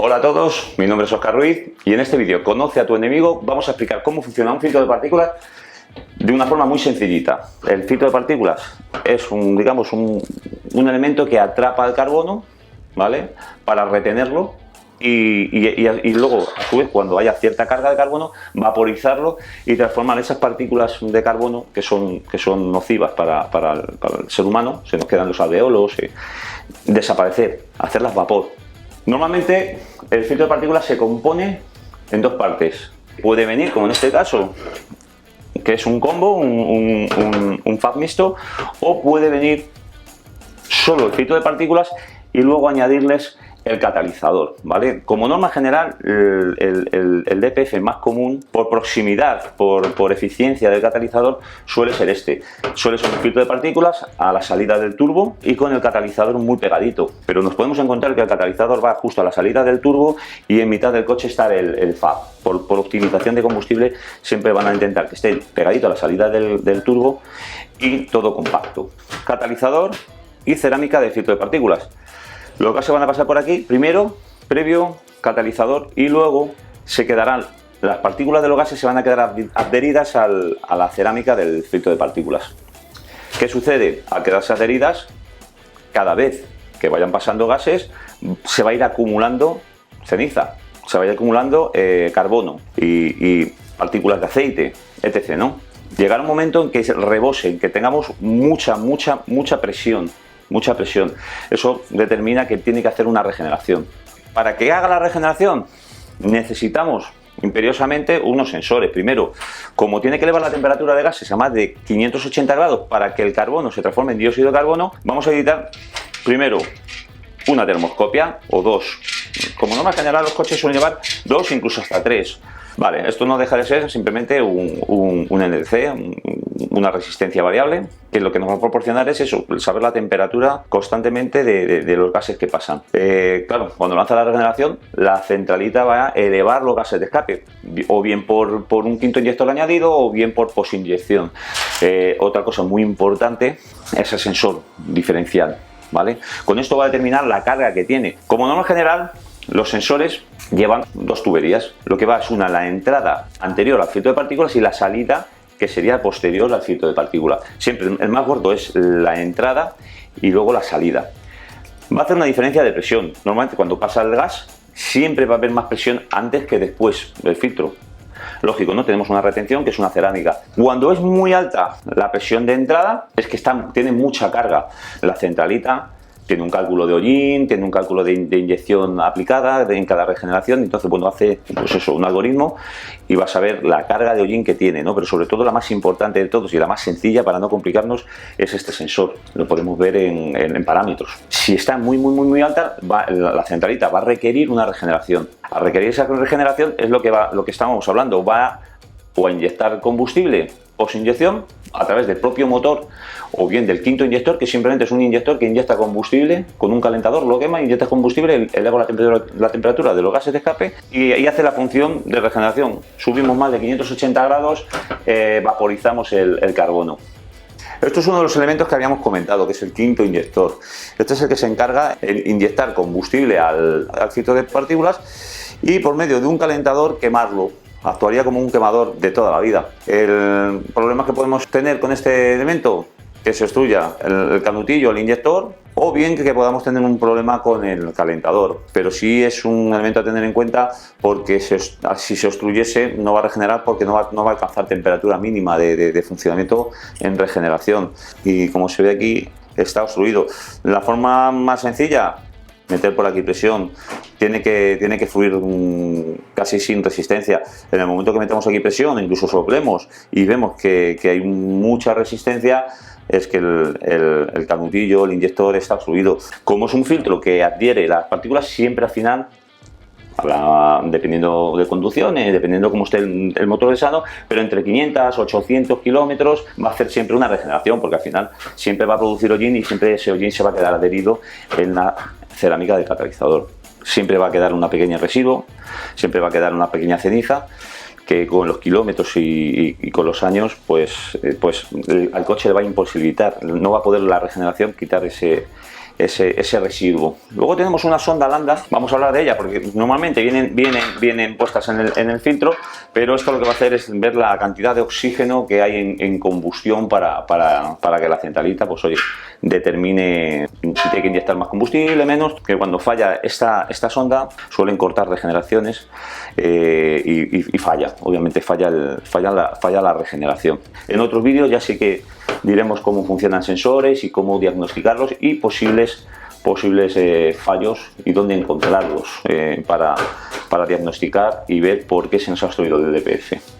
Hola a todos, mi nombre es Óscar Ruiz y en este vídeo Conoce a tu enemigo vamos a explicar cómo funciona un filtro de partículas de una forma muy sencillita. El filtro de partículas es un elemento que atrapa el carbono, ¿vale? Para retenerlo y luego, a su vez, cuando haya cierta carga de carbono, vaporizarlo y transformar esas partículas de carbono que son nocivas para el ser humano, se nos quedan los alveolos, desaparecer, hacerlas vapor. Normalmente el filtro de partículas se compone en dos partes. Puede venir, como en este caso, que es un combo, un FAB mixto, o puede venir solo el filtro de partículas y luego añadirles el catalizador, ¿vale? Como norma general, el DPF más común, por proximidad, por eficiencia del catalizador, suele ser este. Suele ser un filtro de partículas a la salida del turbo y con el catalizador muy pegadito. Pero nos podemos encontrar que el catalizador va justo a la salida del turbo y en mitad del coche está el FAB. Por optimización de combustible siempre van a intentar que esté pegadito a la salida del turbo y todo compacto. Catalizador y cerámica de filtro de partículas. Los gases van a pasar por aquí, primero, previo, catalizador, y luego se quedarán, las partículas de los gases se van a quedar adheridas a la cerámica del filtro de partículas. ¿Qué sucede? Al quedarse adheridas, cada vez que vayan pasando gases, se va a ir acumulando ceniza, se va a ir acumulando carbono y partículas de aceite, etc., ¿no? Llegará un momento en que rebose, en que tengamos mucha presión. Mucha presión. Eso determina que tiene que hacer una regeneración. Para que haga la regeneración necesitamos imperiosamente unos sensores. Primero, como tiene que elevar la temperatura de gases a más de 580 grados para que el carbono se transforme en dióxido de carbono, vamos a necesitar primero una termoscopia o dos. Como norma general los coches suelen llevar dos, incluso hasta tres. Vale, esto no deja de ser simplemente un NDC, una resistencia variable, que lo que nos va a proporcionar es eso, saber la temperatura constantemente de los gases que pasan. Claro, cuando lanza la regeneración, la centralita va a elevar los gases de escape, o bien por un quinto inyector añadido, o bien por posinyección. Otra cosa muy importante es el sensor diferencial, ¿vale? Con esto va a determinar la carga que tiene. Como norma general, los sensores llevan dos tuberías. Lo que va es la entrada anterior al filtro de partículas y la salida que sería posterior al filtro de partículas. Siempre el más gordo es la entrada y luego la salida. Va a hacer una diferencia de presión. Normalmente cuando pasa el gas siempre va a haber más presión antes que después del filtro. Lógico, ¿no? Tenemos una retención que es una cerámica. Cuando es muy alta la presión de entrada es que tiene mucha carga. La centralita tiene un cálculo de hollín, tiene un cálculo de inyección aplicada en cada regeneración, entonces bueno, hace pues eso, un algoritmo y vas a ver la carga de hollín que tiene, ¿no? Pero sobre todo la más importante de todos y la más sencilla para no complicarnos es este sensor. Lo podemos ver en parámetros. Si está muy alta, la centralita va a requerir una regeneración. Al requerir esa regeneración es lo que estábamos hablando, va o a inyectar combustible posinyección a través del propio motor o bien del quinto inyector, que simplemente es un inyector que inyecta combustible con un calentador, lo quema, inyecta combustible, eleva la temperatura de los gases de escape y hace la función de regeneración. Subimos más de 580 grados, vaporizamos el carbono. Esto es uno de los elementos que habíamos comentado, que es el quinto inyector. Este es el que se encarga de inyectar combustible al filtro de partículas y por medio de un calentador quemarlo. Actuaría como un quemador de toda la vida. El problema que podemos tener con este elemento, que se obstruya el canutillo, el inyector, o bien que podamos tener un problema con el calentador. Pero sí es un elemento a tener en cuenta porque si se obstruyese no va a regenerar porque no va a alcanzar temperatura mínima de funcionamiento en regeneración. Y como se ve aquí, está obstruido. La forma más sencilla, meter por aquí presión, tiene que fluir casi sin resistencia. En el momento que metemos aquí presión, incluso soplemos y vemos que hay mucha resistencia, es que el canutillo, el inyector está obstruido. Como es un filtro que adhiere las partículas, siempre al final, dependiendo de conducciones, dependiendo cómo esté el motor de sano, pero entre 500 800 kilómetros va a hacer siempre una regeneración, porque al final siempre va a producir hollín y siempre ese hollín se va a quedar adherido en la cerámica del catalizador. Siempre va a quedar un pequeño residuo, siempre va a quedar una pequeña ceniza que con los kilómetros y con los años pues al coche le va a imposibilitar, no va a poder la regeneración quitar ese ese residuo. Luego tenemos una sonda Lambda, vamos a hablar de ella porque normalmente vienen puestas en el filtro, pero esto lo que va a hacer es ver la cantidad de oxígeno que hay en combustión para que la centralita, pues oye, determine si tiene que inyectar más combustible, menos, que cuando falla esta sonda suelen cortar regeneraciones y falla, obviamente falla la regeneración. En otros vídeos ya sí que diremos cómo funcionan sensores y cómo diagnosticarlos y posibles fallos y dónde encontrarlos para diagnosticar y ver por qué se nos ha obstruido el DPF.